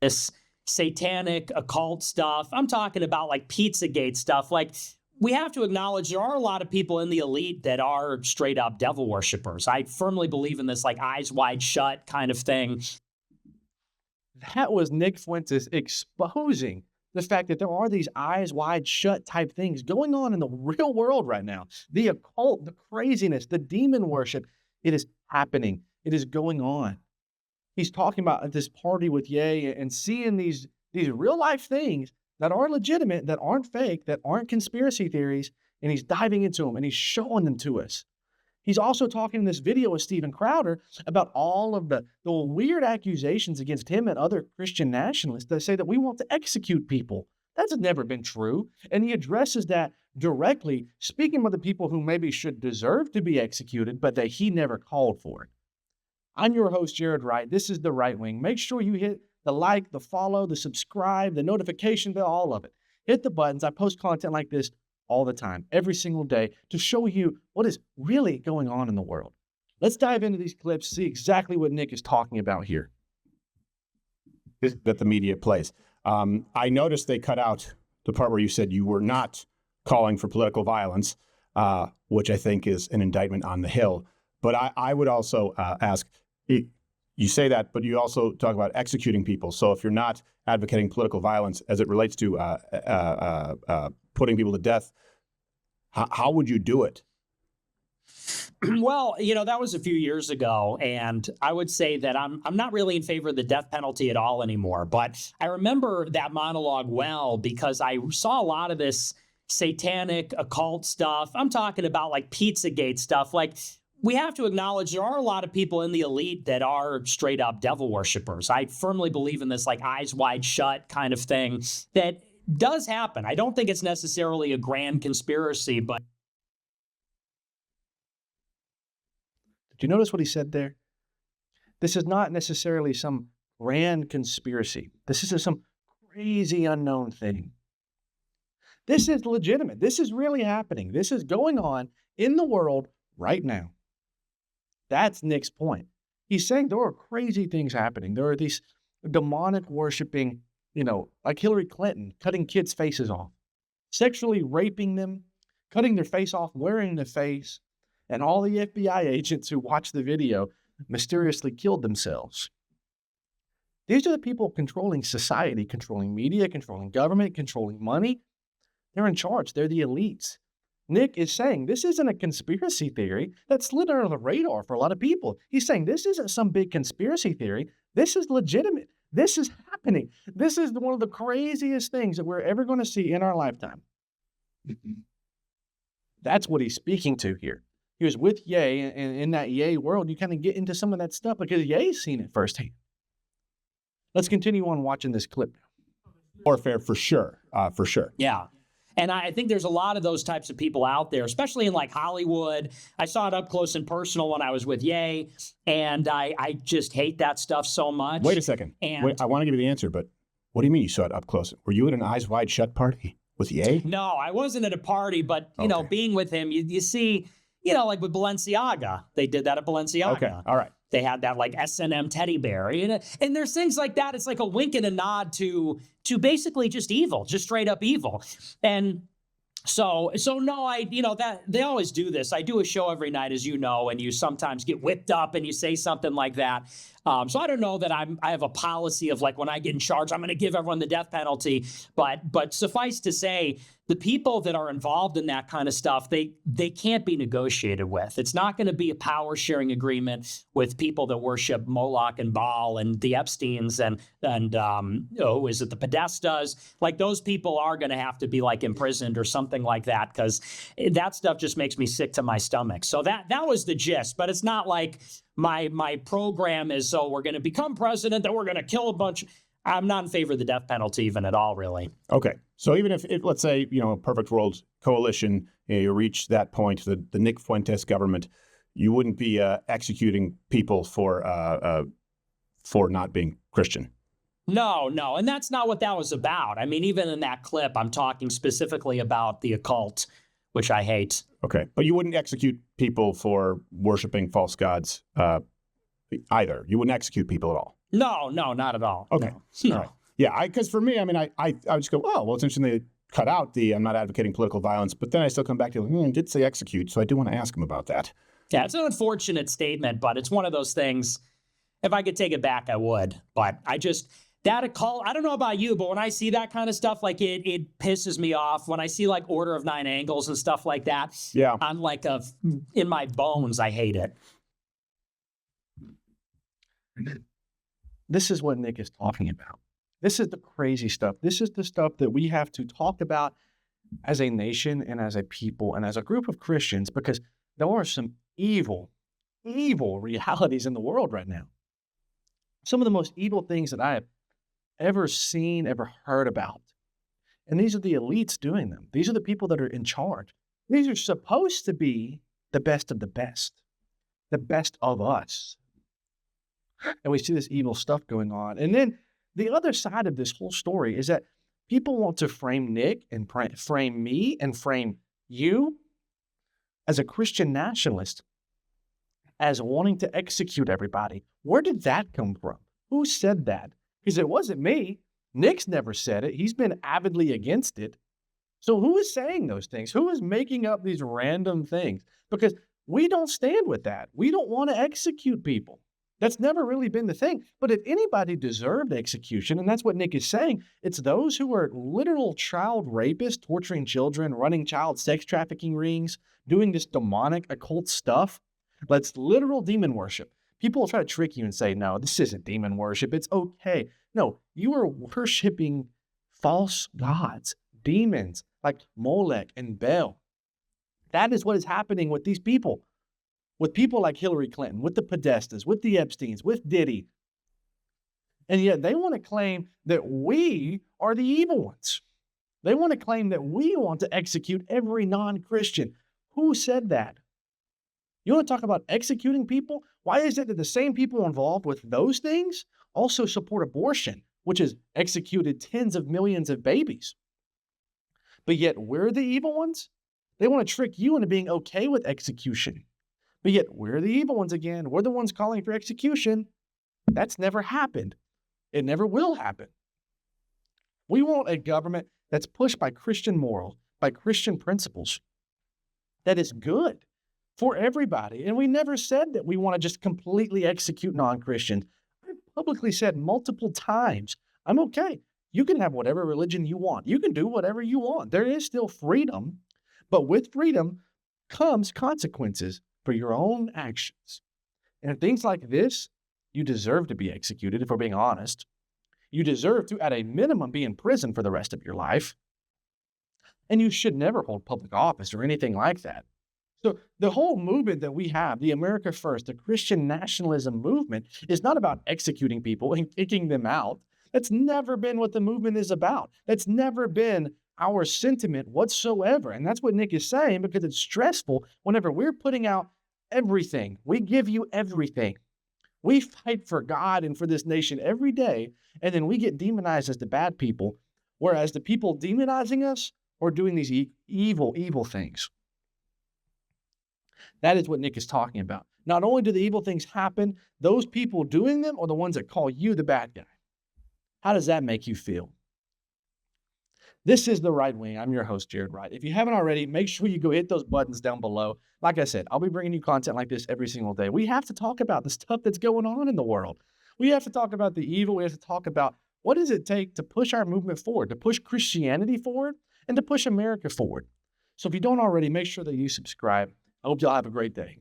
this satanic occult stuff. I'm talking about like Pizzagate stuff. Like, we have to acknowledge there are a lot of people in the elite that are straight up devil worshippers. I firmly believe in this like eyes wide shut kind of thing. That was Nick Fuentes exposing the fact that there are these eyes wide shut type things going on in the real world right now. The occult, the craziness, the demon worship, it is happening. It is going on. He's talking about this party with Ye and seeing these real life things that are legitimate, that aren't fake, that aren't conspiracy theories, and he's diving into them and he's showing them to us. He's also talking in this video with Steven Crowder about all of the weird accusations against him and other Christian nationalists that say that we want to execute people. That's never been true. And he addresses that directly, speaking of the people who maybe should deserve to be executed, but that he never called for it. I'm your host, Jared Wright. This is The Right Wing. Make sure you hit the like, the follow, the subscribe, the notification bell, all of it. Hit the buttons. I post content like this all the time, every single day, to show you what is really going on in the world. Let's dive into these clips, see exactly what Nick is talking about here. That the media plays. I noticed they cut out the part where you said you were not calling for political violence, which I think is an indictment on the Hill. But I would also ask, you say that, but you also talk about executing people. So if you're not advocating political violence as it relates to putting people to death, how would you do it? Well, that was a few years ago, and I would say that I'm not really in favor of the death penalty at all anymore. But I remember that monologue well because I saw a lot of this satanic occult stuff. I'm talking about like Pizzagate stuff. Like, we have to acknowledge there are a lot of people in the elite that are straight up devil worshippers. I firmly believe in this like eyes wide shut kind of thing that does happen. I don't think it's necessarily a grand conspiracy, but. Did you notice what he said there? This is not necessarily some grand conspiracy. This isn't some crazy unknown thing. This is legitimate. This is really happening. This is going on in the world right now. That's Nick's point. He's saying there are crazy things happening. There are these demonic worshiping, like Hillary Clinton, cutting kids' faces off, sexually raping them, cutting their face off, wearing the face, and all the FBI agents who watched the video mysteriously killed themselves. These are the people controlling society, controlling media, controlling government, controlling money. They're in charge. They're the elites. Nick is saying this isn't a conspiracy theory that slid under the radar for a lot of people. He's saying this isn't some big conspiracy theory. This is legitimate. This is happening. This is one of the craziest things that we're ever going to see in our lifetime. That's what he's speaking to here. He was with Ye, and in that Ye world, you kind of get into some of that stuff because Ye's seen it firsthand. Let's continue on watching this clip now. Warfare for sure, for sure. Yeah. And I think there's a lot of those types of people out there, especially in like Hollywood. I saw it up close and personal when I was with Ye, and I just hate that stuff so much. Wait a second. Wait, I want to give you the answer, but what do you mean you saw it up close? Were you at an eyes wide shut party with Ye? No, I wasn't at a party, but, being with him, you see, like with Balenciaga, they did that at Balenciaga. Okay, all right. They had that like S&M teddy bear. And there's things like that. It's like a wink and a nod to basically just evil, just straight up evil. And so no, that they always do this. I do a show every night, as you know, and you sometimes get whipped up and you say something like that. So I don't know that I have a policy of like when I get in charge, I'm going to give everyone the death penalty. But suffice to say, the people that are involved in that kind of stuff, they can't be negotiated with. It's not going to be a power sharing agreement with people that worship Moloch and Baal and the Epsteins and is it the Podestas? Like those people are going to have to be like imprisoned or something like that because that stuff just makes me sick to my stomach. So that was the gist, but it's not like my program is so we're going to become president that we're going to kill a bunch. I'm not in favor of the death penalty even at all, really. Okay. So even if let's say, a perfect world coalition, you reach that point, the Nick Fuentes government, you wouldn't be executing people for not being Christian. No. And that's not what that was about. I mean, even in that clip, I'm talking specifically about the occult, which I hate. Okay. But you wouldn't execute people for worshiping false gods either. You wouldn't execute people at all. No, not at all. Okay. No. All right. Yeah, because for me, I mean, I would just go, oh, well, it's interesting they cut out the I'm not advocating political violence, but then I still come back to, it did say execute, so I do want to ask him about that. Yeah, it's an unfortunate statement, but it's one of those things. If I could take it back, I would. But that occult, I don't know about you, but when I see that kind of stuff, like it pisses me off. When I see like Order of Nine Angles and stuff like that, Yeah. I'm like in my bones, I hate it. This is what Nick is talking about. This is the crazy stuff. This is the stuff that we have to talk about as a nation and as a people and as a group of Christians, because there are some evil realities in the world right now. Some of the most evil things that I have ever seen, ever heard about. And these are the elites doing them. These are the people that are in charge. These are supposed to be the best of the best of us. And we see this evil stuff going on. And then the other side of this whole story is that people want to frame Nick and frame me and frame you as a Christian nationalist, as wanting to execute everybody. Where did that come from? Who said that? Because it wasn't me. Nick's never said it. He's been avidly against it. So who is saying those things? Who is making up these random things? Because we don't stand with that. We don't want to execute people. That's never really been the thing. But if anybody deserved execution, and that's what Nick is saying, it's those who are literal child rapists, torturing children, running child sex trafficking rings, doing this demonic occult stuff. That's literal demon worship. People will try to trick you and say, no, this isn't demon worship. It's okay. No, you are worshiping false gods, demons like Molech and Baal. That is what is happening with these people. With people like Hillary Clinton, with the Podestas, with the Epsteins, with Diddy. And yet they want to claim that we are the evil ones. They want to claim that we want to execute every non-Christian. Who said that? You want to talk about executing people? Why is it that the same people involved with those things also support abortion, which has executed tens of millions of babies? But yet we're the evil ones? They want to trick you into being okay with execution. But yet we're the evil ones again. We're the ones calling for execution. That's never happened. It never will happen. We want a government that's pushed by Christian morals, by Christian principles, that is good for everybody. And we never said that we want to just completely execute non-Christians. I've publicly said multiple times, I'm okay. You can have whatever religion you want. You can do whatever you want. There is still freedom, but with freedom comes consequences for your own actions. And things like this, you deserve to be executed, if we're being honest. You deserve to, at a minimum, be in prison for the rest of your life. And you should never hold public office or anything like that. So the whole movement that we have, the America First, the Christian nationalism movement, is not about executing people and kicking them out. That's never been what the movement is about. That's never been our sentiment whatsoever. And that's what Nick is saying, because it's stressful whenever we're putting out everything. We give you everything. We fight for God and for this nation every day, and then we get demonized as the bad people, whereas the people demonizing us are doing these evil things. That is what Nick is talking about. Not only do the evil things happen, those people doing them are the ones that call you the bad guy. How does that make you feel? This is The Right Wing. I'm your host, Jared Wright. If you haven't already, make sure you go hit those buttons down below. Like I said, I'll be bringing you content like this every single day. We have to talk about the stuff that's going on in the world. We have to talk about the evil. We have to talk about what does it take to push our movement forward, to push Christianity forward, and to push America forward. So if you don't already, make sure that you subscribe. I hope y'all have a great day.